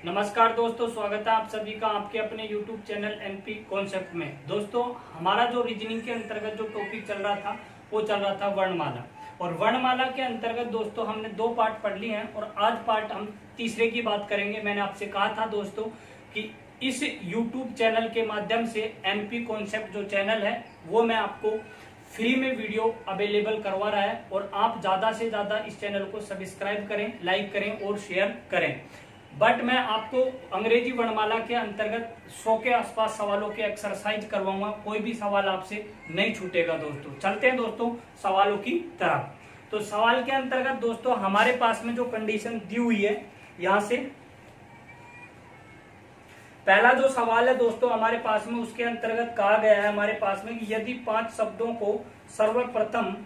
नमस्कार दोस्तों, स्वागत है आप सभी का आपके अपने YouTube चैनल एनपी कॉन्सेप्ट में। दोस्तों, हमारा जो रीजनिंग के अंतर्गत जो टॉपिक चल रहा था वो चल रहा था वर्णमाला। और वर्णमाला के अंतर्गत दोस्तों हमने 2 पार्ट पढ़ लिए हैं और आज पार्ट हम तीसरे की बात करेंगे। मैंने आपसे कहा था दोस्तों कि इस YouTube चैनल के माध्यम से एनपी कॉन्सेप्ट जो चैनल है वो मैं आपको फ्री में वीडियो अवेलेबल करवा रहा है और आप ज्यादा से ज्यादा इस चैनल को सब्सक्राइब करें, लाइक करें और शेयर करें। बट मैं आपको अंग्रेजी वर्णमाला के अंतर्गत 100 के आसपास सवालों के एक्सरसाइज करवाऊंगा। कोई भी सवाल आपसे नहीं छूटेगा दोस्तों। चलते हैं दोस्तों सवालों की तरफ। तो सवाल के अंतर्गत दोस्तों हमारे पास में जो कंडीशन दी हुई है, यहां से पहला जो सवाल है दोस्तों हमारे पास में, उसके अंतर्गत कहा गया है हमारे पास में कि यदि 5 शब्दों को सर्वप्रथम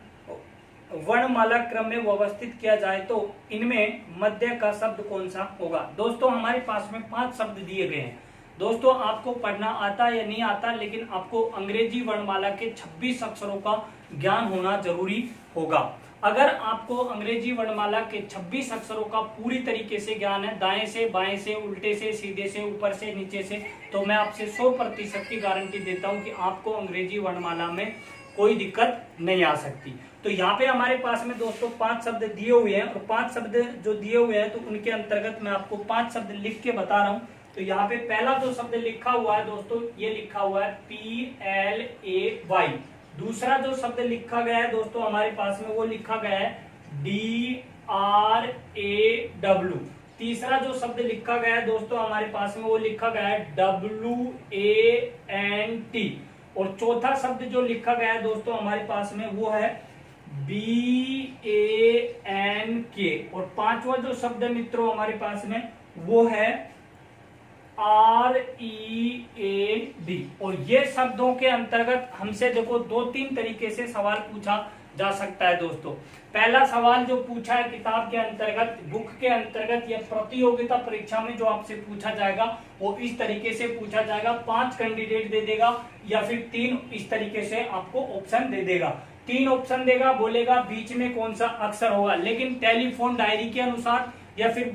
वर्णमाला क्रम में व्यवस्थित किया जाए तो इनमें मध्य का शब्द कौन सा होगा। दोस्तों हमारे पास में 5 शब्द दिए गए हैं। दोस्तों आपको पढ़ना आता या नहीं आता, लेकिन आपको अंग्रेजी वर्णमाला के 26 अक्षरों का ज्ञान होना जरूरी होगा। अगर आपको अंग्रेजी वर्णमाला के 26 अक्षरों का पूरी तरीके से ज्ञान है, दाएं से बाएं से, उल्टे से सीधे से, ऊपर से नीचे से, तो मैं आपसे 100% की गारंटी देता हूं कि आपको अंग्रेजी वर्णमाला में कोई दिक्कत नहीं आ सकती। तो यहाँ पे हमारे पास में दोस्तों 5 शब्द दिए हुए हैं और 5 शब्द जो दिए हुए हैं तो उनके अंतर्गत मैं आपको 5 शब्द लिख के बता रहा हूँ। तो यहाँ पे पहला जो शब्द लिखा हुआ है दोस्तों, ये लिखा हुआ है PLAY। दूसरा जो शब्द लिखा गया है दोस्तों हमारे पास में, वो लिखा गया है DRAW। तीसरा जो शब्द लिखा गया है दोस्तों हमारे पास में, वो लिखा गया है WANT। और चौथा शब्द जो लिखा गया है दोस्तों हमारे पास में, वो है BANK। और पांचवा जो शब्द है मित्रों हमारे पास में, वो है READ। और ये शब्दों के अंतर्गत हमसे देखो 2-3 तरीके से सवाल पूछा जा सकता है दोस्तों। पहला सवाल जो पूछा है किताब के अंतर्गत, बुक के अंतर्गत या प्रतियोगिता परीक्षा में जो आपसे पूछा जाएगा वो इस तरीके से पूछा जाएगा। 5 कैंडिडेट दे देगा या फिर 3 इस तरीके से आपको ऑप्शन दे देगा। 3 ऑप्शन देगा, बोलेगा बीच में कौन सा अक्षर होगा, लेकिन टेलीफोन डायरी के अनुसार या फिर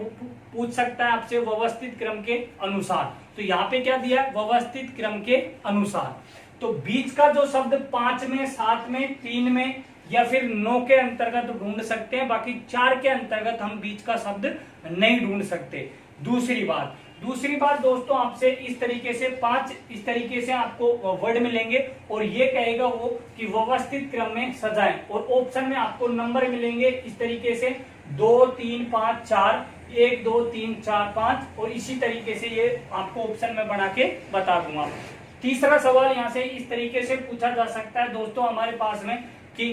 पूछ सकता है आपसे व्यवस्थित क्रम के अनुसार। तो यहाँ पे क्या दिया है, व्यवस्थित क्रम के अनुसार। तो बीच का जो शब्द 5 में, 7 में, 3 में या फिर 9 के अंतर्गत ढूंढ सकते हैं, बाकी 4 के अंतर्गत हम बीच का शब्द नहीं ढूंढ सकते। दूसरी बात दोस्तों आपसे इस तरीके से 5 इस तरीके से आपको वर्ड मिलेंगे और ये कहेगा वो कि व्यवस्थित क्रम में सजाएं। और ऑप्शन में आपको नंबर मिलेंगे इस तरीके से 2 3 5 4, 1 2 3 4 5, और इसी तरीके से ये आपको ऑप्शन में बना के बता दूंगा। तीसरा सवाल यहाँ से इस तरीके से पूछा जा सकता है दोस्तों हमारे पास में कि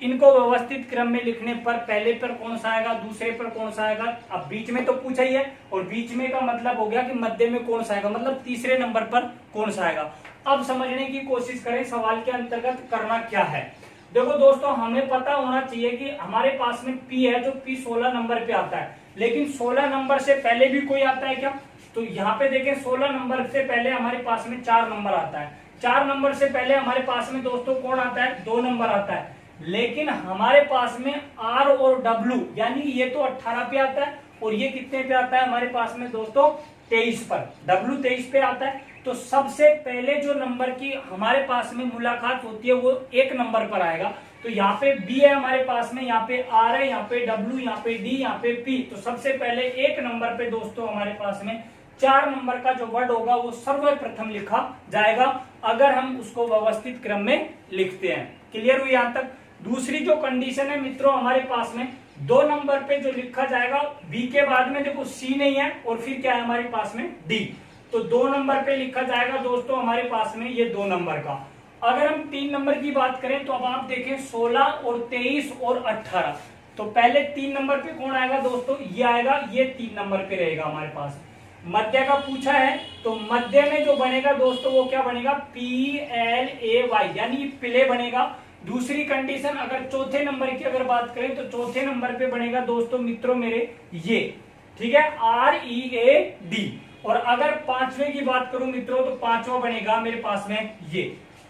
इनको व्यवस्थित क्रम में लिखने पर पहले पर कौन सा आएगा, दूसरे पर कौन सा आएगा। अब बीच में तो पूछा ही है, और बीच में का मतलब हो गया कि मध्य में कौन सा आएगा, मतलब तीसरे नंबर पर कौन सा आएगा। अब समझने की कोशिश करें सवाल के अंतर्गत करना क्या है। देखो दोस्तों, हमें पता होना चाहिए कि हमारे पास में P है जो P 16 नंबर पे आता है, लेकिन 16 नंबर से पहले भी कोई आता है क्या। तो यहाँ पे देखें 16 नंबर से पहले हमारे पास में 4 नंबर आता है। 4 नंबर से पहले हमारे पास में दोस्तों कौन आता है, 2 नंबर आता है। लेकिन हमारे पास में R और W, यानी ये तो 18 पे आता है और ये कितने पे आता है हमारे पास में दोस्तों, 23 पर। W 23 पे आता है। तो सबसे पहले जो नंबर की हमारे पास में मुलाकात होती है वो 1 नंबर पर आएगा। तो यहाँ पे B है हमारे पास में, यहाँ पे R है, यहाँ पे W, यहाँ पे D, यहाँ पे P। तो सबसे पहले 1 नंबर पे दोस्तों हमारे पास में 4 नंबर का जो वर्ड होगा वो सर्वप्रथम लिखा जाएगा, अगर हम उसको व्यवस्थित क्रम में लिखते हैं। क्लियर हुई यहाँ तक। दूसरी जो कंडीशन है मित्रों हमारे पास में, 2 नंबर पे जो लिखा जाएगा, B के बाद में देखो C नहीं है और फिर क्या है हमारे पास में D। तो 2 नंबर पे लिखा जाएगा दोस्तों हमारे पास में ये 2 नंबर का। अगर हम 3 नंबर की बात करें तो अब आप देखें 16 और 23 और 18। तो पहले 3 नंबर पे कौन आएगा दोस्तों, ये आएगा, ये 3 नंबर पे रहेगा हमारे पास। मध्य का पूछा है तो मध्य में जो बनेगा दोस्तों वो क्या बनेगा, PLAY, यानी प्ले बनेगा। दूसरी कंडीशन अगर चौथे नंबर की अगर बात करें तो चौथे नंबर पे बनेगा दोस्तों मित्रों मेरे ये, ठीक है, READ। और अगर 5वें की बात करूं मित्रों तो 5वां बनेगा मेरे पास में ये।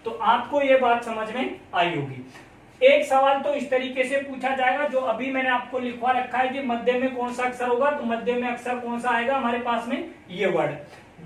तो आपको ये बात समझ में आई होगी। एक सवाल तो इस तरीके से पूछा जाएगा जो अभी मैंने आपको लिखवा रखा है कि मध्य में कौन सा अक्षर होगा, तो मध्य में अक्षर कौन सा आएगा हमारे पास में, ये वर्ड।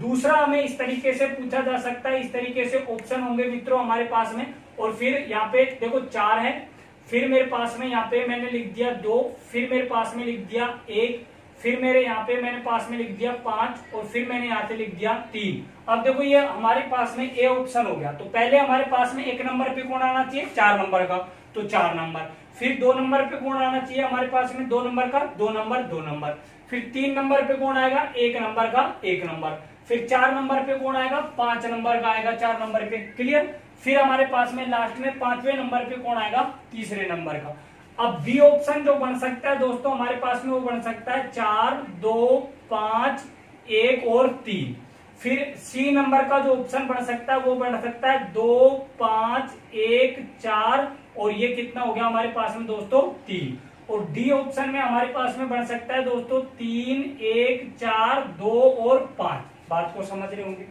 दूसरा हमें इस तरीके से पूछा जा सकता है, इस तरीके से ऑप्शन होंगे मित्रों हमारे पास में, और फिर यहाँ पे देखो 4 है, फिर मेरे पास में यहाँ पे मैंने लिख दिया 2, फिर मेरे पास में लिख दिया 1, फिर मेरे यहाँ पे मैंने पास में लिख दिया 5, और फिर मैंने यहाँ से लिख दिया 3। अब देखो ये हमारे पास में ए ऑप्शन हो गया। तो पहले हमारे पास में 1 नंबर पे कौन आना चाहिए, 4 नंबर का, तो 4 नंबर। फिर 2 नंबर पे कौन आना चाहिए हमारे पास में, 2 नंबर का, 2 नंबर, 2 नंबर। फिर 3 नंबर पे कौन आएगा, 1 नंबर का, 1 नंबर। फिर 4 नंबर पे कौन आएगा, 5 नंबर का आएगा 4 नंबर पे, क्लियर। फिर हमारे पास में लास्ट में 5वें नंबर पे कौन आएगा, 3रे नंबर का। अब बी ऑप्शन जो बन सकता है दोस्तों हमारे पास में, वो बन सकता है 4, 2, 5, 1 और 3। फिर सी नंबर का जो ऑप्शन बन सकता है वो बन सकता है 2, 5, 1, 4, और ये कितना हो गया हमारे पास में दोस्तों, 3। और डी ऑप्शन में हमारे पास में बन सकता है दोस्तों 3, 1, 4, 2 और 5। बात को समझ रहे होंगे।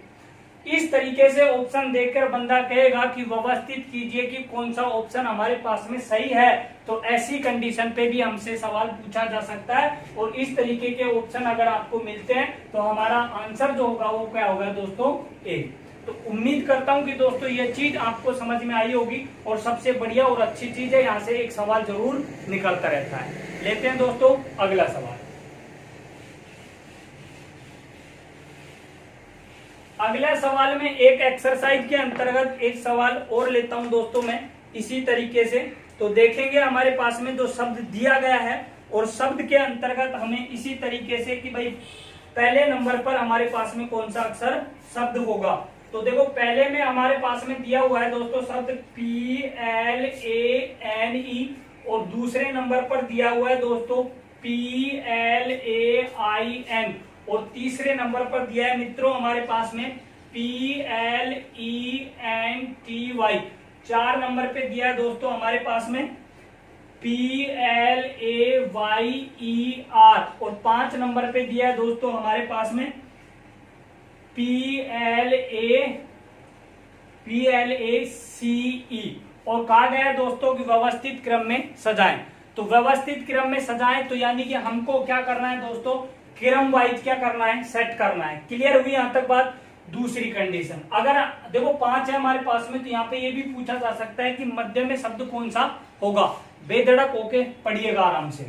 इस तरीके से ऑप्शन देखकर बंदा कहेगा कि व्यवस्थित कीजिए कि कौन सा ऑप्शन हमारे पास में सही है। तो ऐसी कंडीशन पे भी हमसे सवाल पूछा जा सकता है, और इस तरीके के ऑप्शन अगर आपको मिलते हैं तो हमारा आंसर जो होगा वो क्या होगा दोस्तों, ए। तो उम्मीद करता हूं कि दोस्तों ये चीज आपको समझ में आई होगी, और सबसे बढ़िया और अच्छी चीज है यहाँ से एक सवाल जरूर निकलता रहता है। लेते हैं दोस्तों अगला सवाल। अगले सवाल में एक एक्सरसाइज के अंतर्गत एक सवाल और लेता हूं दोस्तों मैं इसी तरीके से। तो देखेंगे हमारे पास में जो शब्द दिया गया है, और शब्द के अंतर्गत हमें इसी तरीके से कि भाई पहले नंबर पर हमारे पास में कौन सा अक्षर शब्द होगा। तो देखो पहले में हमारे पास में दिया हुआ है दोस्तों शब्द PLANE, और दूसरे नंबर पर दिया हुआ है दोस्तों PLAIN, और तीसरे नंबर पर दिया है मित्रों हमारे पास में PLENTY। 4 नंबर पे दिया है दोस्तों हमारे पास में PLAYER, और 5 नंबर पे दिया है दोस्तों हमारे पास में PLACE। और कहा गया है दोस्तों कि व्यवस्थित क्रम में सजाएं। तो व्यवस्थित क्रम में सजाएं तो यानी कि हमको क्या करना है दोस्तों, क्रम वाइज क्या करना है, सेट करना है। क्लियर हुई यहां तक बात। दूसरी कंडीशन, अगर देखो 5 है हमारे पास में, तो यहाँ पे ये भी पूछा जा सकता है कि मध्य में शब्द कौन सा होगा। बेधड़क होके पढ़िएगा आराम से।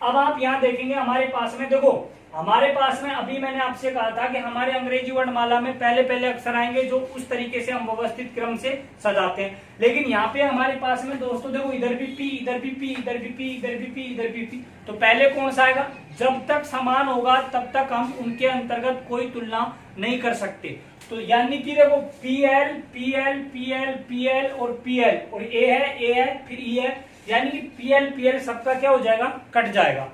अब आप यहाँ देखेंगे हमारे पास में, देखो हमारे पास में अभी मैंने आपसे कहा था कि हमारे अंग्रेजी वर्णमाला में पहले पहले अक्षर आएंगे जो उस तरीके से हम व्यवस्थित क्रम से सजाते हैं। लेकिन यहाँ पे हमारे पास में दोस्तों देखो इधर भी पी, इधर भी पी, इधर भी पी, इधर भी पी, इधर भी पी। तो पहले कौन सा आएगा, जब तक समान होगा तब तक हम उनके अंतर्गत कोई तुलना नहीं कर सकते। तो यानी कि देखो PL, PL, PL, PL और PL, और A है फिर E है, यानी कि PL, PL सबका क्या हो जाएगा, कट जाएगा।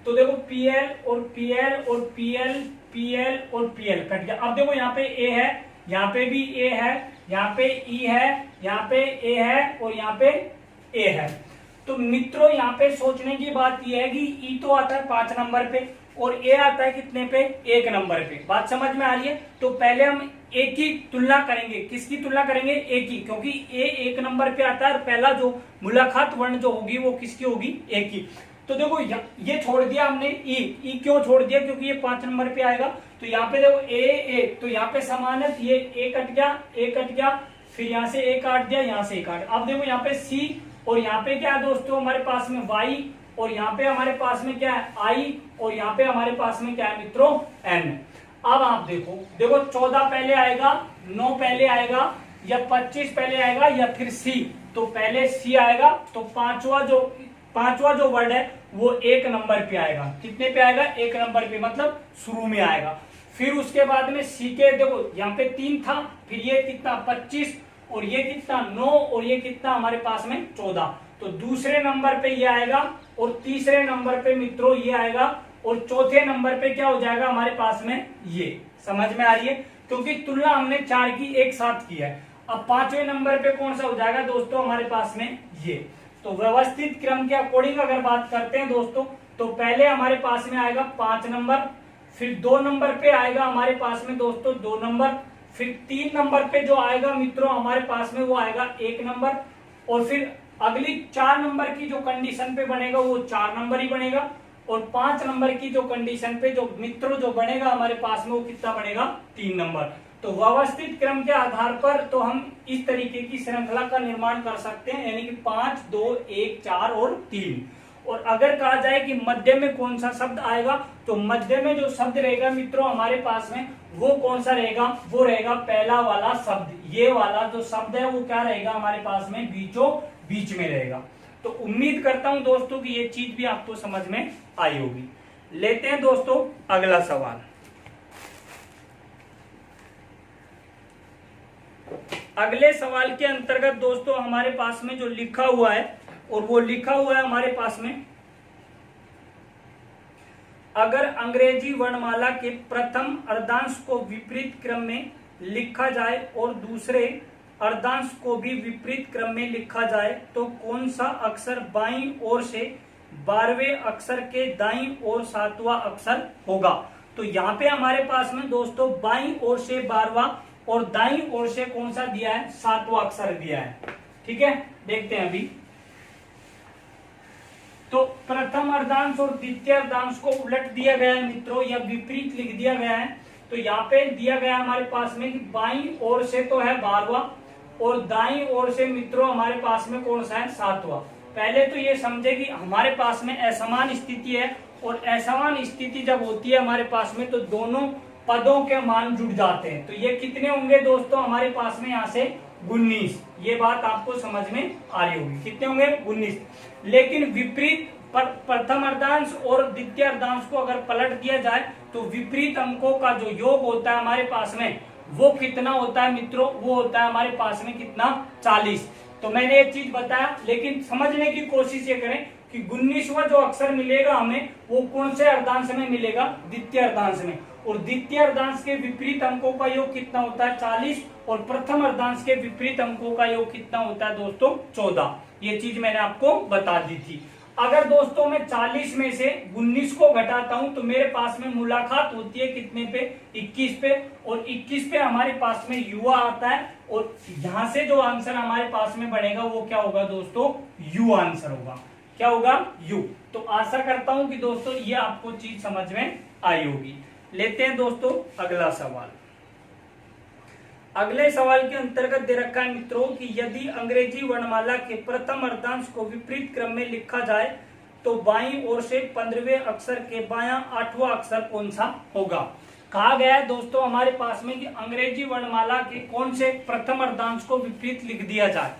तो देखो PL और PL और PL, PL और PL कट गया। अब देखो यहाँ पे A है, यहाँ पे भी A है, यहाँ पे E है, यहाँ पे A है और यहाँ पे A है। तो मित्रों यहाँ पे सोचने की बात यह है कि E तो आता है 5 नंबर पे और A आता है कितने पे, 1 नंबर पे। बात समझ में आ रही है। तो पहले हम A की तुलना करेंगे। किसकी तुलना करेंगे, A की, क्योंकि A 1 नंबर पे आता है और पहला जो मुलाकात वर्ण जो होगी वो किसकी होगी, A की। तो देखो ये छोड़ दिया हमने ई क्यों छोड़ दिया, क्योंकि ये 5 नंबर पे आएगा। तो यहाँ पे देखो ए, तो यहाँ पे समान है, ये ए कट गया, फिर यहाँ से ए काट दिया, यहाँ से ए काट। अब देखो यहाँ पे सी, और यहाँ पे क्या है दोस्तों हमारे पास में वाई, और यहाँ पे हमारे पास में क्या है आई, और यहाँ पे हमारे पास में क्या है मित्रों एन। अब आप देखो 14 पहले आएगा, 9 पहले आएगा, या 25 पहले आएगा, या फिर सी। तो पहले सी आएगा, तो पांचवा जो वर्ड है वो 1 नंबर पे आएगा। कितने पे आएगा, 1 नंबर पे, मतलब शुरू में आएगा। फिर उसके बाद में सी के देखो यहाँ पे 3 था, फिर ये कितना 25, और ये कितना 9, और ये कितना हमारे पास में 14। तो दूसरे नंबर पे ये आएगा, और तीसरे नंबर पे मित्रों ये आएगा, और चौथे नंबर पे क्या हो जाएगा हमारे पास में ये। समझ में आ रही है, क्योंकि तुलना हमने 4 की एक साथ की है। अब 5वें नंबर पे कौन सा हो जाएगा दोस्तों हमारे पास में ये। तो व्यवस्थित क्रम के अकॉर्डिंग अगर बात करते हैं दोस्तों, तो पहले हमारे पास में आएगा 5 नंबर, फिर 2 नंबर पे आएगा हमारे पास में दोस्तों 2 नंबर, फिर 3 नंबर पे जो आएगा मित्रों हमारे पास में वो आएगा 1 नंबर, और फिर अगली 4 नंबर की जो कंडीशन पे बनेगा वो 4 नंबर ही बनेगा, और 5 नंबर की जो कंडीशन पे जो मित्रों जो बनेगा हमारे पास में वो कितना बनेगा, 3 नंबर। तो व्यवस्थित क्रम के आधार पर तो हम इस तरीके की श्रृंखला का निर्माण कर सकते हैं, यानी कि 5 2 1 4 और 3। और अगर कहा जाए कि मध्य में कौन सा शब्द आएगा, तो मध्य में जो शब्द रहेगा मित्रों हमारे पास में वो कौन सा रहेगा, वो रहेगा पहला वाला शब्द। ये वाला जो शब्द है वो क्या रहेगा हमारे पास में, बीचों बीच में रहेगा। तो उम्मीद करता हूं दोस्तों कि ये चीज भी आपको समझ में आई होगी। लेते हैं दोस्तों अगला सवाल। अगले सवाल के अंतर्गत दोस्तों हमारे पास में जो लिखा हुआ है, और वो लिखा हुआ है हमारे पास में, अगर अंग्रेजी वर्णमाला के प्रथम अर्धांश को विपरीत क्रम में लिखा जाए और दूसरे अर्धांश को भी विपरीत क्रम में लिखा जाए तो कौन सा अक्षर बाईं ओर से 12वें अक्षर के दाईं ओर 7वां अक्षर होगा। तो यहाँ पे हमारे पास में दोस्तों बाईं ओर से 12वां और दाईं ओर से कौन सा दिया है, 7वां अक्षर दिया है। ठीक है, देखते हैं अभी। तो प्रथम अर्धांश और द्वितीय अर्धांश को उलट दिया गया है मित्रों, या विपरीत लिख दिया गया है। तो यहाँ पे दिया गया हमारे पास में कि बाईं ओर से तो है 12वां और दाईं ओर से मित्रों हमारे पास में कौन सा है, 7वां। पहले तो ये समझे कि हमारे पास में असमान स्थिति है, और असमान स्थिति जब होती है हमारे पास में तो दोनों पदों के मान जुड़ जाते हैं। तो ये कितने होंगे दोस्तों हमारे पास में यहाँ से 19। ये बात आपको समझ में आ रही होगी, कितने होंगे, 19। लेकिन विपरीत प्रथम अर्धांश और द्वितीय अर्धांश को अगर पलट दिया जाए तो विपरीत अंकों का जो योग होता है हमारे पास में वो कितना होता है मित्रों, वो होता है हमारे पास में कितना, 40। तो मैंने एक चीज बताया, लेकिन समझने की कोशिश ये करें कि 19वां जो अक्षर मिलेगा हमें वो कौन से अर्धांश में मिलेगा, द्वितीय अर्धांश में। और द्वितीय अर्धांश के विपरीत अंकों का योग कितना होता है, 40, और प्रथम अर्धांश के विपरीत अंकों का योग कितना होता है दोस्तों, 14। ये चीज मैंने आपको बता दी थी। अगर दोस्तों मैं 40 में से 19 को घटाता हूं तो मेरे पास में मुलाकात होती है कितने पे, 21 पे, और 21 पे हमारे पास में युवा आता है, और यहां से जो आंसर हमारे पास में बनेगा वो क्या होगा दोस्तों, यू आंसर होगा। क्या होगा, यू। तो आशा करता हूं कि दोस्तों ये आपको चीज समझ में आई होगी। लेते हैं दोस्तों अगला सवाल। अगले सवाल के अंतर्गत दे रखा है मित्रों कि यदि अंग्रेजी वर्णमाला के प्रथम अर्धांश को विपरीत क्रम में लिखा जाए तो बाईं ओर से 15वें अक्षर के बायां 8वां अक्षर कौन सा होगा। कहा गया है दोस्तों हमारे पास में कि अंग्रेजी वर्णमाला के कौन से प्रथम अर्धांश को विपरीत लिख दिया जाए।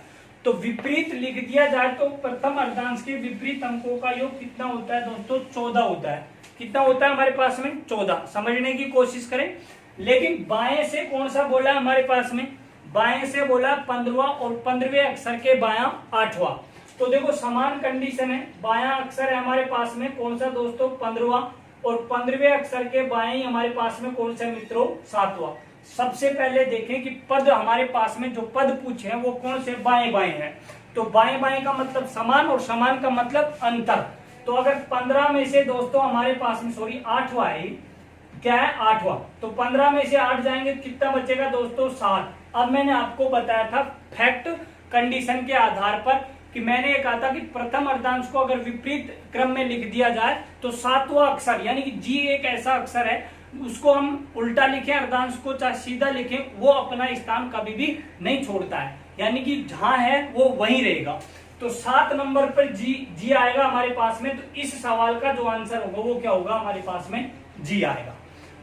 तो विपरीत लिख दिया जाए तो प्रथम अर्धांश के विपरीत अंकों का योग कितना होता है दोस्तों, 14 होता है। कितना होता है हमारे पास में, 14। समझने की कोशिश करें। लेकिन बाएं से कौन सा बोला हमारे पास में, बाएं से बोला 15वां और 15वें अक्षर के बायां 8वां। तो देखो समान कंडीशन है, बायां अक्षर है हमारे पास में कौन सा दोस्तों, 15वां, और 15वें अक्षर के बाएं ही हमारे पास में कौन सा मित्रों, 7वां। सबसे पहले देखें कि पद हमारे पास में जो पद पूछे हैं वो कौन से, बाएं बाएं है। तो बाएं बाएं का मतलब समान, और समान का मतलब अंतर। तो अगर 15 में से दोस्तों हमारे पास में 8वां है, क्या है, 8वां, तो 15 में से 8 जाएंगे कितना बचेगा दोस्तों, 7। अब मैंने आपको बताया था फैक्ट कंडीशन के आधार पर कि मैंने ये कहा था कि प्रथम अर्धांश को अगर विपरीत क्रम में लिख दिया जाए तो 7वां अक्षर यानी कि जी एक ऐसा अक्षर है, उसको हम उल्टा लिखें अर्धांश को चाहे सीधा लिखें, वो अपना स्थान कभी भी नहीं छोड़ता है, यानी कि जहां है वो वहीं रहेगा। तो 7 नंबर पर जी आएगा हमारे पास में। तो इस सवाल का जो आंसर होगा वो क्या होगा, हमारे पास में जी आएगा।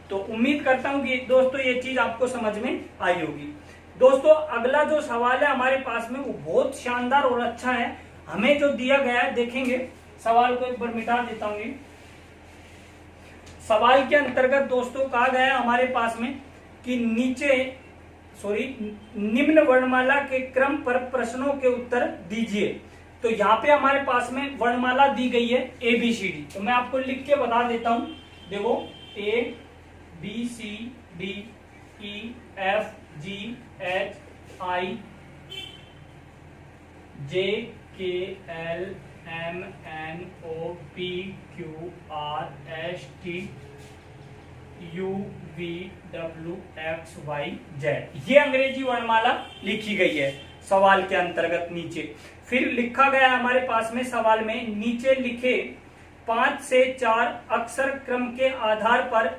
तो उम्मीद करता हूं कि दोस्तों ये चीज आपको समझ में आई होगी। दोस्तों अगला जो सवाल है हमारे पास में वो बहुत शानदार और अच्छा है। हमें जो दिया गया है, देखेंगे सवाल को एक बार मिटा देता हूं। सवाल के अंतर्गत दोस्तों कहा गया है हमारे पास में कि निम्न वर्णमाला के क्रम पर प्रश्नों के उत्तर दीजिए। तो यहाँ पे हमारे पास में वर्णमाला दी गई है ABCD। तो मैं आपको लिख के बता देता हूं, देखो ABCDEFGHIJKLMNOPQRSTUVWXYZ, ये अंग्रेजी वर्णमाला लिखी गई है। सवाल के अंतर्गत नीचे। फिर लिखा गया हमारे पास में सवाल में, नीचे लिखे 5 से 4 अक्षर क्रम के आधार पर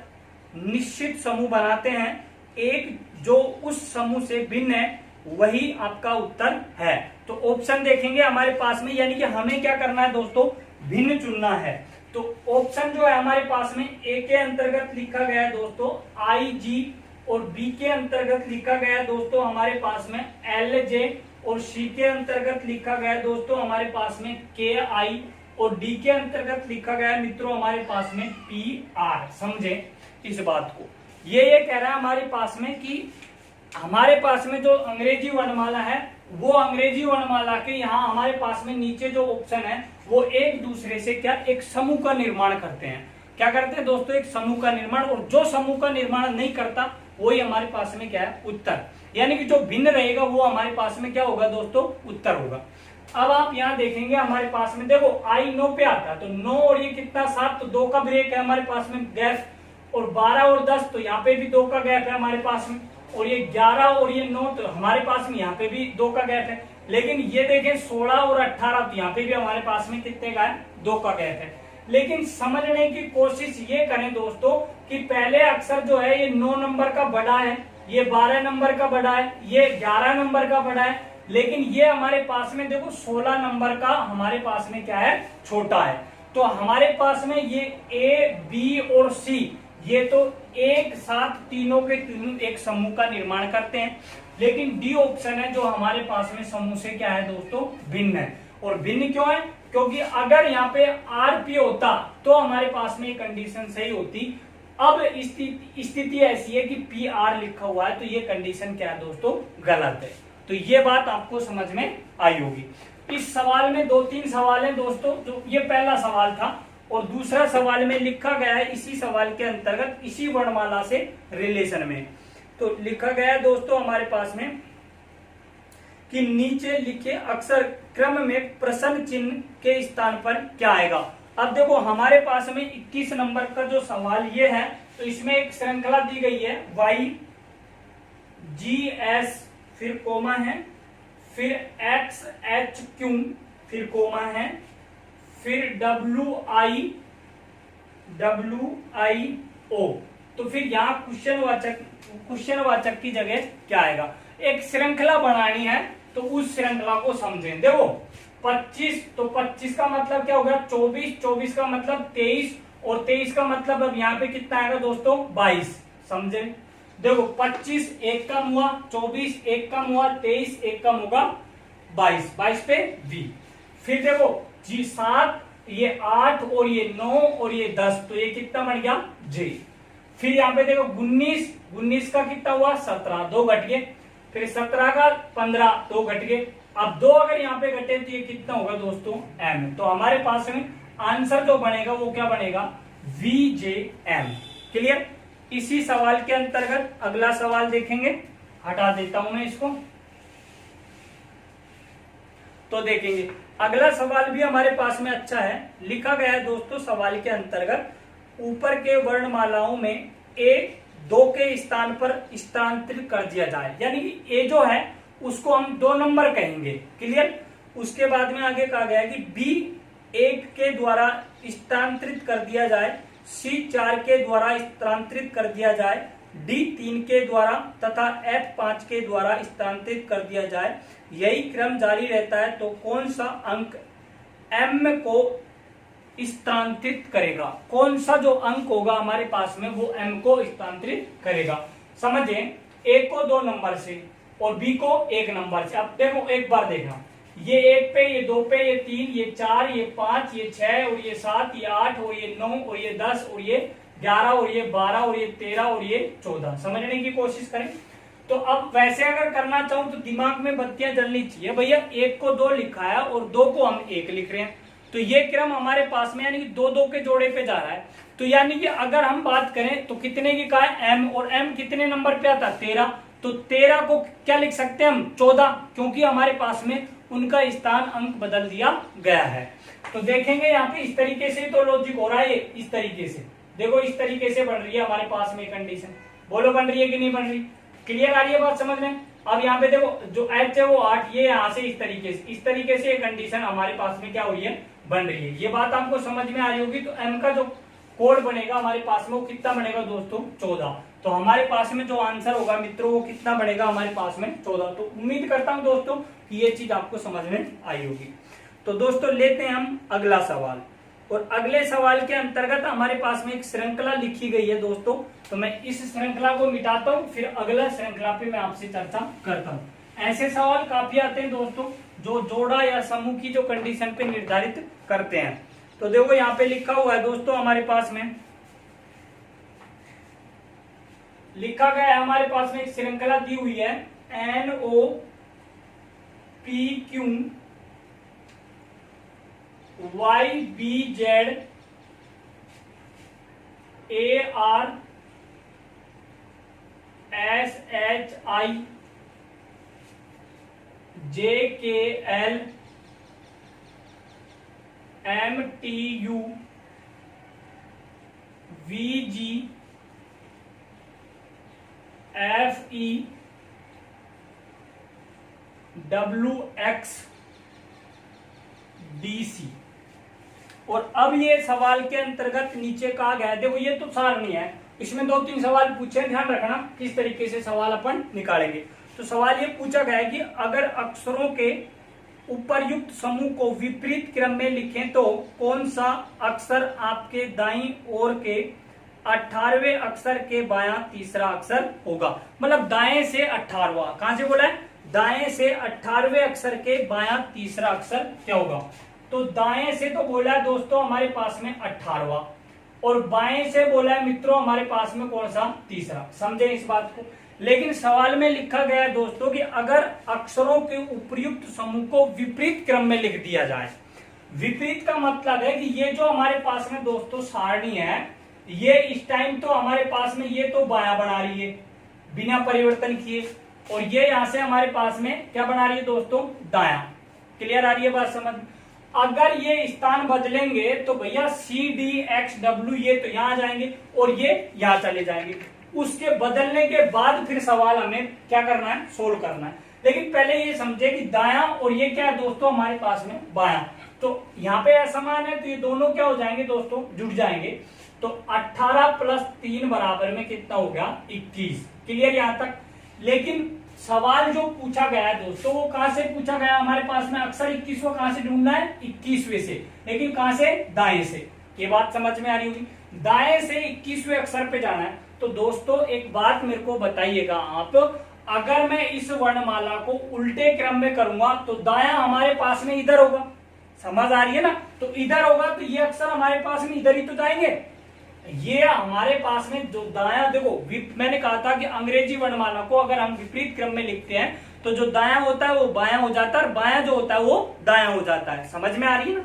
निश्चित समूह बनाते हैं, एक जो उस समूह से भिन्न है वही आपका उत्तर है। तो ऑप्शन देखेंगे हमारे पास में, यानी कि हमें क्या करना है दोस्तों, भिन्न चुनना है। तो ऑप्शन जो है हमारे पास में ए के अंतर्गत लिखा गया है दोस्तों आई जी, और बी के अंतर्गत लिखा गया है दोस्तों हमारे पास में एल जे, और सी के अंतर्गत लिखा गया है दोस्तों हमारे पास में के आई, और डी के अंतर्गत लिखा गया है मित्रों हमारे पास में पी आर। समझे इस बात को। ये कह रहा है हमारे पास में कि हमारे पास में जो अंग्रेजी वर्णमाला है वो अंग्रेजी वर्णमाला के यहाँ हमारे पास में नीचे जो ऑप्शन है वो एक दूसरे से क्या, एक समूह का निर्माण करते हैं। क्या करते हैं दोस्तों, एक समूह का निर्माण, और जो समूह का निर्माण नहीं करता वही हमारे पास में क्या है, उत्तर। यानी कि जो भिन्न रहेगा वो हमारे पास में क्या होगा दोस्तों, उत्तर होगा। अब आप यहाँ देखेंगे हमारे पास में, देखो आई 9 पे आता है, तो 9 और ये कितना 7, तो 2 का ब्रेक है हमारे पास में गैप, और 12 और 10 तो यहाँ पे भी 2 का गैप है हमारे पास में, और ये 11 और ये 9 तो हमारे पास में यहाँ पे भी 2 का गैप है। लेकिन ये देखें 16 और 18 तो यहाँ पे भी हमारे पास में कितने का है, 2 का गैप है। लेकिन समझने की कोशिश ये करें दोस्तों कि पहले अक्षर जो है ये 9 नंबर का बड़ा है, ये 12 नंबर का बड़ा है, ये 11 नंबर का बड़ा है, लेकिन ये हमारे पास में देखो 16 नंबर का हमारे पास में क्या है, छोटा है। तो हमारे पास में ये ए बी और सी ये तो एक साथ तीनों के तीनों एक समूह का निर्माण करते हैं। लेकिन डी ऑप्शन है जो हमारे पास में समूह से क्या है दोस्तों, भिन्न है। और भिन्न क्यों है, क्योंकि अगर यहाँ पे आरपी होता तो हमारे पास में कंडीशन सही होती। अब स्थिति ऐसी है कि पी आर लिखा हुआ है, तो ये कंडीशन क्या है दोस्तों, गलत है। तो ये बात आपको समझ में आई होगी। इस सवाल में 2-3 सवाल है दोस्तों, जो ये पहला सवाल था, और दूसरा सवाल में लिखा गया है इसी सवाल के अंतर्गत इसी वर्णमाला से रिलेशन में। तो लिखा गया है दोस्तों हमारे पास में कि नीचे लिखे अक्षर क्रम में प्रश्न चिन्ह के स्थान पर क्या आएगा। अब देखो हमारे पास में 21 नंबर का जो सवाल ये है, तो इसमें एक श्रृंखला दी गई है Y G S फिर कोमा है, फिर X H Q फिर कोमा है, फिर W I O। तो फिर यहाँ क्वेश्चन वाचक की जगह क्या आएगा। एक श्रृंखला बनानी है तो उस श्रृंखला को समझें। देखो 25, तो 25 का मतलब क्या होगा 24, 24 का मतलब 23, और 23 का मतलब अब यहाँ पे कितना आएगा दोस्तों 22। समझे, देखो 25 एक कम हुआ, 24 एक कम हुआ, 23 एक कम होगा 22, 22 पे V। फिर देखो जी 7, ये 8 और ये 9 और ये 10, तो ये कितना बन गया J। फिर यहाँ पे देखो 19 का कितना हुआ 17, 2 घट गए। फिर 17 का 15, 2 घट गए। अब 2 अगर यहाँ पे घटे तो ये कितना होगा दोस्तों M। तो हमारे पास में आंसर जो बनेगा वो क्या बनेगा VJM। क्लियर। इसी सवाल के अंतर्गत अगला सवाल देखेंगे, हटा देता हूं मैं इसको। तो देखेंगे अगला सवाल भी हमारे पास में अच्छा है। लिखा गया है दोस्तों सवाल के अंतर्गत, ऊपर के वर्णमालाओं में ए 2 के स्थान पर स्थानांतरित कर दिया जाए। यानी कि ए जो है उसको हम 2 नंबर कहेंगे। क्लियर। उसके बाद में आगे कहा गया है कि बी 1 के द्वारा स्थानांतरित कर दिया जाए, सी 4 के द्वारा स्थानांतरित कर दिया जाए, डी 3 के द्वारा तथा एफ 5 के द्वारा स्थानांतरित कर दिया जाए। यही क्रम जारी रहता है तो कौन सा अंक एम को स्थानांतरित करेगा। कौन सा जो अंक होगा हमारे पास में वो एम को स्थानांतरित करेगा। समझे, ए को 2 नंबर से और बी को 1 नंबर से। अब देखो एक बार देखना, ये 1 पे, ये 2 पे, ये 3, ये 4, ये 5, ये 6 और ये 7, ये 8 और ये 9 और ये 10 और ये 11 और ये 12 और ये 13 और ये 14। समझने की कोशिश करें। तो अब वैसे अगर करना चाहूं तो दिमाग में बत्तियां जलनी चाहिए। भैया 1 को 2 लिखा है और 2 को हम 1 लिख रहे हैं, तो ये क्रम हमारे पास में यानी कि 2-2 के जोड़े पे जा रहा है। तो यानी कि अगर हम बात करें तो कितने की कहा है एम, और एम कितने नंबर पे आता है 13। तो 13 को क्या लिख सकते हैं हम 14, क्योंकि हमारे पास में उनका स्थान अंक बदल दिया गया है। तो देखेंगे यहाँ पे इस तरीके से तो लॉजिक हो रहा है। इस तरीके से देखो, इस तरीके से बन रही है हमारे पास में कंडीशन। बोलो बन रही है कि नहीं बन रही। क्लियर आ रही है बात समझ में। अब यहाँ पे देखो जो h है वो 8, ये यहाँ से इस तरीके से ये कंडीशन हमारे पास में क्या हो रही है, बन रही है। ये बात आपको समझ में आ रही होगी। तो m का जो कोड बनेगा हमारे पास में वो कितना बनेगा दोस्तों, 14। तो हमारे पास में जो आंसर होगा मित्रों वो कितना बनेगा हमारे पास में, 14। तो उम्मीद करता हूं दोस्तों कि ये चीज आपको समझ में आई होगी। तो दोस्तों लेते हैं हम अगला सवाल, और अगले सवाल के अंतर्गत हमारे पास में एक श्रृंखला लिखी गई है दोस्तों। तो मैं इस श्रृंखला को मिटाता हूं, फिर अगला श्रृंखला पे मैं आपसे चर्चा करता हूं। ऐसे सवाल काफी आते हैं दोस्तों जो जोड़ा या समूह की जो कंडीशन पे निर्धारित करते हैं। तो देखो यहाँ पे लिखा हुआ है दोस्तों, हमारे पास में लिखा गया है, हमारे पास में एक श्रृंखला दी हुई है NO PQ YBZ AR SHI JKL MTU VG FE WX DC। और अब ये सवाल के अंतर्गत नीचे कहा गया है, देखो ये तो सारणी है, इसमें 2-3 सवाल पूछे, ध्यान रखना किस तरीके से सवाल अपन निकालेंगे। तो सवाल ये पूछा गया है कि अगर अक्षरों के उपर्युक्त समूह को विपरीत क्रम में लिखें तो कौन सा अक्षर आपके दाईं ओर के 18वें अक्षर के बायां तीसरा अक्षर होगा। मतलब दाएं से 18वां, कहां से बोला है, दाएं से 18वें अक्षर के बायां तीसरा अक्षर क्या होगा। तो दाएं से तो बोला है दोस्तों हमारे पास में 18वां, और बाएं से बोला है मित्रों हमारे पास में कौन सा, तीसरा। समझे इस बात को। लेकिन सवाल में लिखा गया है दोस्तों कि अगर अक्षरों के उपर्युक्त समूह को विपरीत क्रम में लिख दिया जाए। विपरीत का मतलब है कि ये जो हमारे पास में दोस्तों सारणी है, ये इस टाइम तो हमारे पास में ये तो बायां बना रही है बिना परिवर्तन किए, और ये यहां से हमारे पास में क्या बना रही है दोस्तों, दायां। क्लियर आ रही है बात समझ। अगर ये स्थान बदलेंगे तो भैया CDXW ये तो यहां जाएंगे और ये यहां चले जाएंगे। उसके बदलने के बाद फिर सवाल हमें क्या करना है, सोल्व करना है। लेकिन पहले ये समझे कि दायां और ये क्या है दोस्तों हमारे पास में बायां, तो यहाँ पे असमान है तो ये दोनों क्या हो जाएंगे दोस्तों, जुड़ जाएंगे। तो 18 + 3 बराबर में कितना हो गया, 21। क्लियर यहां तक। लेकिन सवाल जो पूछा गया है दोस्तों वो कहां से पूछा गया, हमारे पास में अक्षर 21वां कहां से ढूंढना है, 21वें से। लेकिन कहां से, दाएं से। ये बात समझ में आ रही होगी, दाएं से 21वें अक्षर पे जाना है। तो दोस्तों एक बात मेरे को बताइएगा आप, अगर मैं इस वर्णमाला को उल्टे क्रम में करूंगा तो दायां हमारे पास में इधर होगा। समझ आ रही है ना। तो इधर होगा तो ये अक्षर हमारे पास में इधर ही तो जाएंगे। ये हमारे पास में जो दायां, देखो मैंने कहा था कि अंग्रेजी वर्णमाला को अगर हम विपरीत क्रम में लिखते हैं तो जो दायां होता है वो बायां हो जाता है और बायां जो होता है वो दायां हो जाता है। समझ में आ रही है ना।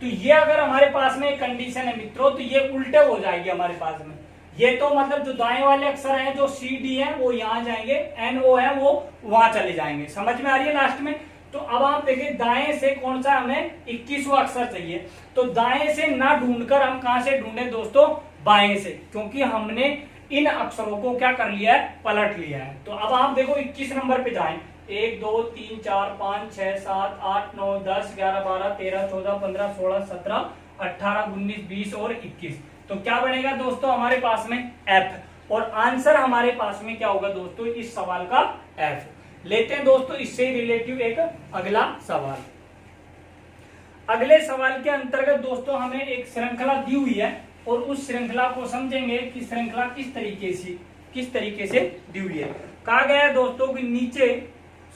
तो ये अगर हमारे पास में एक कंडीशन है मित्रों तो ये उल्टे हो जाएगी हमारे पास में। ये तो मतलब जो दाएं वाले अक्षर हैं जो CD है वो यहाँ जाएंगे, NO है वो वहां चले जाएंगे। समझ में आ रही है लास्ट में। तो अब आप देखिए दाएं से कौन सा हमें 21वां अक्षर चाहिए, तो दाएं से ना ढूंढकर हम कहां से ढूंढे दोस्तों, बाएं से, क्योंकि हमने इन अक्षरों को क्या कर लिया है, पलट लिया है। तो अब आप देखो 21 नंबर पे जाएं, 1 2 3 4 5 6 7 8 9 10 11 12 13 14 15 16 17 18 19 20 और 21। तो क्या बनेगा दोस्तों हमारे पास में F, और आंसर हमारे पास में क्या होगा दोस्तों इस सवाल का F। लेते हैं दोस्तों इससे रिलेटिव एक अगला सवाल। अगले सवाल के अंतर्गत दोस्तों हमें एक श्रृंखला दी हुई है और उस श्रृंखला को समझेंगे कि श्रृंखला किस तरीके से दी हुई है। कहा गया है दोस्तों कि नीचे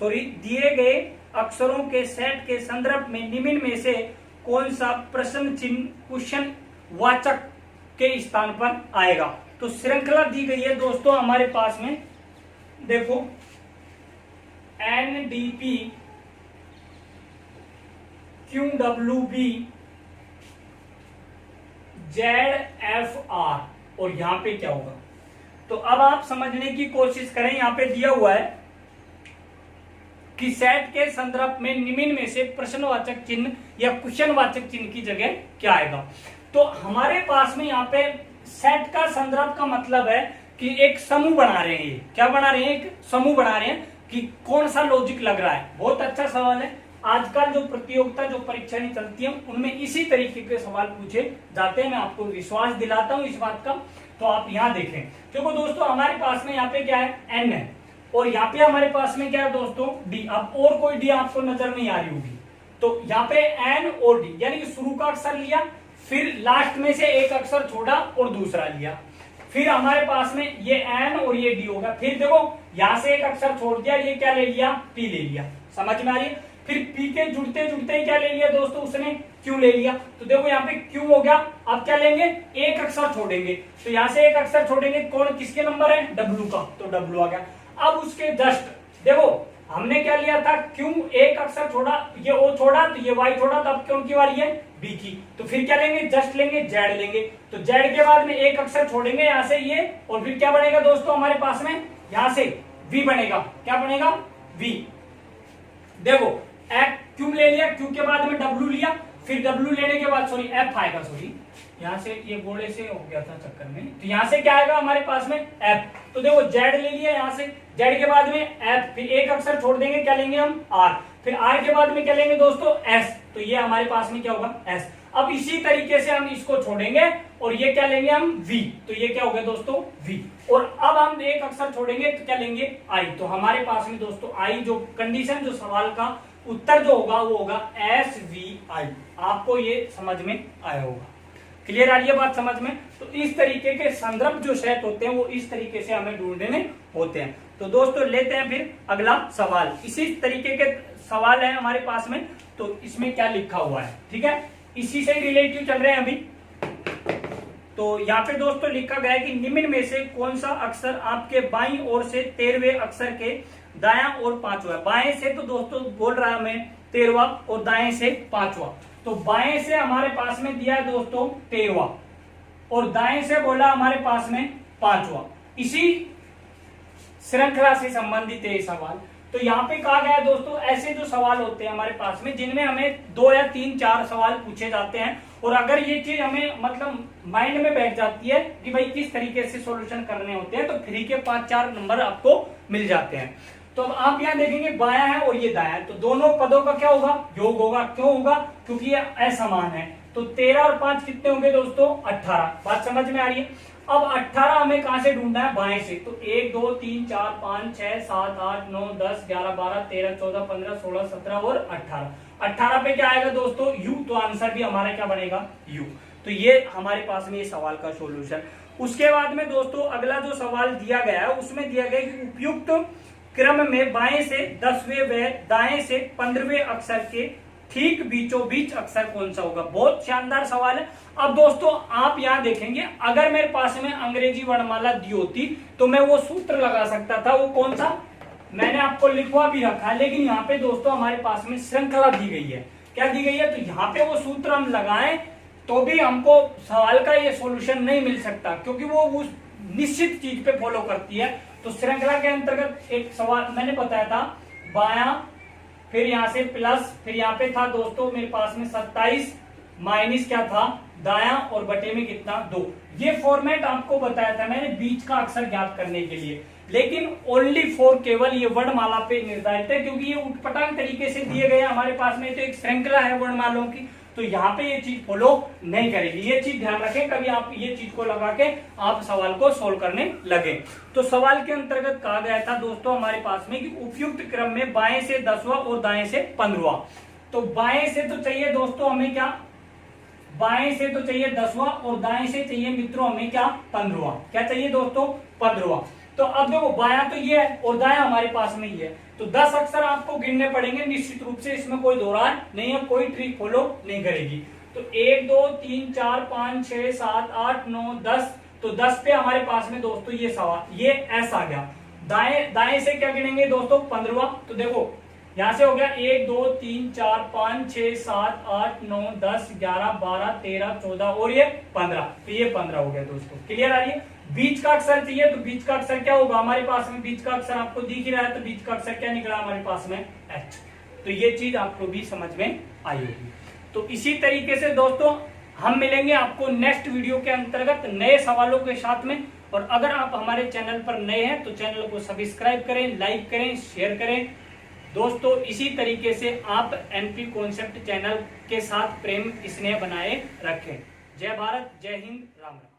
दिए गए अक्षरों के सेट के संदर्भ में निम्न में से कौन सा प्रश्न चिन्ह क्वेश्चन वाचक के स्थान पर आएगा। तो श्रृंखला दी गई है दोस्तों हमारे पास में, देखो NDP QWB ZFR, और यहां पे क्या होगा। तो अब आप समझने की कोशिश करें, यहां पे दिया हुआ है कि सेट के संदर्भ में निम्न में से प्रश्नवाचक चिन्ह या क्वेश्चनवाचक चिन्ह की जगह क्या आएगा। तो हमारे पास में यहाँ पे सेट का संदर्भ का मतलब है कि एक समूह बना रहे हैं। क्या बना रहे हैं, एक समूह बना रहे हैं कि कौन सा लॉजिक लग रहा है। बहुत अच्छा सवाल है। आजकल जो प्रतियोगिता जो परीक्षाएं चलती हैं उनमें इसी तरीके के सवाल पूछे जाते हैं। मैं आपको विश्वास दिलाता हूं इस बात का। तो आप यहाँ देखें, देखो दोस्तों हमारे पास में यहाँ पे क्या है, n है, और यहाँ पे हमारे पास में क्या है दोस्तों, d। अब और कोई d आपको नजर नहीं आ रही होगी, तो यहाँ पे n और d, यानी कि शुरू का अक्षर लिया, फिर लास्ट में से एक अक्षर छोड़ा और दूसरा लिया, फिर हमारे पास में ये n और ये d होगा। फिर देखो यहां से एक अक्षर छोड़ दिया, ये क्या ले लिया, p ले लिया। समझ में आ रही है। फिर p के जुड़ते जुड़ते ही क्या ले लिया दोस्तों, उसने q ले लिया। तो देखो यहाँ पे q हो गया। अब क्या लेंगे, एक अक्षर छोड़ेंगे, तो यहाँ से एक अक्षर छोड़ेंगे, कौन किसके नंबर है, w का, तो w आ गया। अब उसके जस्ट देखो हमने क्या लिया था, q, एक अक्षर छोड़ा, ये o छोड़ा, तो ये y छोड़ा, तो अब कौन की बारी है, b की। तो फिर क्या लेंगे, जस्ट लेंगे, z लेंगे। तो z के बाद में एक अक्षर छोड़ेंगे यहाँ से ये, और फिर क्या बनेगा दोस्तों हमारे पास में, यहाँ से v बनेगा। क्या बनेगा, v। देखो q ले लिया, q के बाद में w लिया, फिर w लेने के बाद सॉरी f आएगा, सॉरी यहाँ से ये गोले से हो गया था चक्कर में, तो यहाँ से क्या आएगा हमारे पास में f। तो देखो z ले लिया, यहाँ से z के बाद में f, फिर एक अक्षर छोड़ देंगे, क्या लेंगे हम, r, फिर r के बाद में क्या लेंगे दोस्तों, s, तो ये हमारे पास में क्या होगा, s। अब इसी तरीके से हम इसको छोड़ेंगे और ये क्या लेंगे हम, v, तो ये क्या हो गया दोस्तों, v। और अब हम एक अक्षर छोड़ेंगे तो क्या लेंगे, i। तो हमारे पास में दोस्तों i जो कंडीशन, जो सवाल का उत्तर जो होगा वो होगा SVI। आपको ये समझ में आया होगा, क्लियर आ रही है बात समझ में। तो इस तरीके के संदर्भ जो सेट होते हैं वो इस तरीके से हमें ढूंढने होते हैं। तो दोस्तों लेते हैं फिर अगला सवाल। इसी तरीके के सवाल है हमारे पास में, तो इसमें क्या लिखा हुआ है, ठीक है, इसी से रिलेटिव चल रहे हैं अभी। तो यहाँ पे दोस्तों लिखा गया है कि निम्न में से कौन सा अक्षर आपके बाईं ओर से 13वें अक्षर के दायां और पांचवा। बाएं से तो दोस्तों बोल रहा है हमें 13वां और दाएं से 5वां। तो बाएं से हमारे पास में दिया है दोस्तों 13वां और दाएं से बोला हमारे पास में 5वां। इसी श्रृंखला से संबंधित है सवाल। तो यहाँ पे कहा गया है दोस्तों, ऐसे जो सवाल होते हैं हमारे पास में जिनमें हमें 2 या 3 4 सवाल पूछे जाते हैं, और अगर ये चीज हमें मतलब माइंड में बैठ जाती है कि भाई किस तरीके से सॉल्यूशन करने होते हैं, तो फ्री के 5-4 नंबर आपको मिल जाते हैं। तो अब आप यहाँ देखेंगे बायां है और ये दायां है, तो दोनों पदों का क्या होगा, योग होगा। क्यों होगा, क्योंकि ये असमान है। तो 13 और 5 कितने होंगे दोस्तों, 18। बात समझ में आ रही है। अब 18 हमें कहां से ढूंढना है, बाएं से। तो 1 2 3 4 5 6 7 8 9 10 11 12 13 14 15 16 17 और 18। 18 पे क्या आएगा दोस्तों, यू। तो आंसर भी हमारा क्या बनेगा, यू। तो ये हमारे पास में ये सवाल का सॉल्यूशन। उसके बाद में दोस्तों अगला जो सवाल दिया गया है उसमें दिया गया कि उपयुक्त क्रम में बाएं से 10वें व दाएं से 15वें अक्षर के ठीक बीचों बीच अक्षर कौन सा होगा। बहुत शानदार सवाल है। अब दोस्तों आप यहाँ देखेंगे, अगर मेरे पास में अंग्रेजी वर्णमाला दी होती तो मैं वो सूत्र लगा सकता था। वो कौन सा, मैंने आपको लिखवा भी रखा है, लेकिन यहाँ पे दोस्तों हमारे पास में श्रृंखला दी गई है। क्या दी गई है, तो यहाँ पे वो सूत्र हम लगाएं तो भी हमको सवाल का ये सॉल्यूशन नहीं मिल सकता, क्योंकि वो उस निश्चित चीज पे फॉलो करती है। तो श्रृंखला के अंतर्गत एक सवाल मैंने बताया था, बायां, फिर यहाँ से प्लस, फिर यहाँ पे था दोस्तों मेरे पास में 27 माइनस क्या था, दायां, और बटे में कितना, 2। ये फॉर्मेट आपको बताया था मैंने बीच का अक्षर ज्ञात करने के लिए, लेकिन ओनली फॉर केवल ये वर्णमाला पे निर्धारित है, क्योंकि ये उटपटांग तरीके से दिए गए हमारे पास में। तो एक श्रृंखला है वर्णमालों की, तो यहाँ पे ये चीज फॉलो नहीं करेगी। ये चीज ध्यान रखें, कभी आप ये चीज को लगा के आप सवाल को सोल्व करने लगे। तो सवाल के अंतर्गत कहा गया था दोस्तों हमारे पास में कि उपयुक्त क्रम में बाएं से 10वां और दाएं से 15वां। तो बाएं से तो चाहिए दोस्तों हमें क्या, बाएं से तो चाहिए 10वां और दाएं से चाहिए मित्रों हमें क्या, 15वां। क्या चाहिए दोस्तों, 15वां। तो अब देखो बायां तो ये है और दायां हमारे पास में ही है, तो 10 अक्षर आपको गिनने पड़ेंगे निश्चित रूप से, इसमें कोई दो राय नहीं है, कोई ट्रिक फॉलो नहीं करेगी। तो 1 2 3 4 5 6 7 8 9 10। तो 10 पे हमारे पास में दोस्तों ये सवाल, ये एस आ गया। दाएं से क्या गिनेंगे दोस्तों, 15वां। तो देखो यहां से हो गया 1 2 3 4 5 6 7 8 9 10 11 12 13 14 और ये 15। तो ये 15 हो गया दोस्तों, क्लियर आ रही है। बीच का अक्षर चाहिए, तो बीच का अक्षर क्या होगा हमारे पास में, बीच का अक्षर आपको दिख ही रहा है, तो बीच का अक्षर क्या निकला हमारे पास में, एच। तो ये चीज आपको भी समझ में आई होगी। तो इसी तरीके से दोस्तों हम मिलेंगे आपको नेक्स्ट वीडियो के अंतर्गत नए सवालों के साथ में। और अगर आप हमारे चैनल पर नए हैं तो चैनल को सब्सक्राइब करें, लाइक करें, शेयर करें। दोस्तों इसी तरीके से आप एनपी कॉन्सेप्ट चैनल के साथ प्रेम स्नेह बनाए रखें। जय भारत, जय हिंद, राम राम।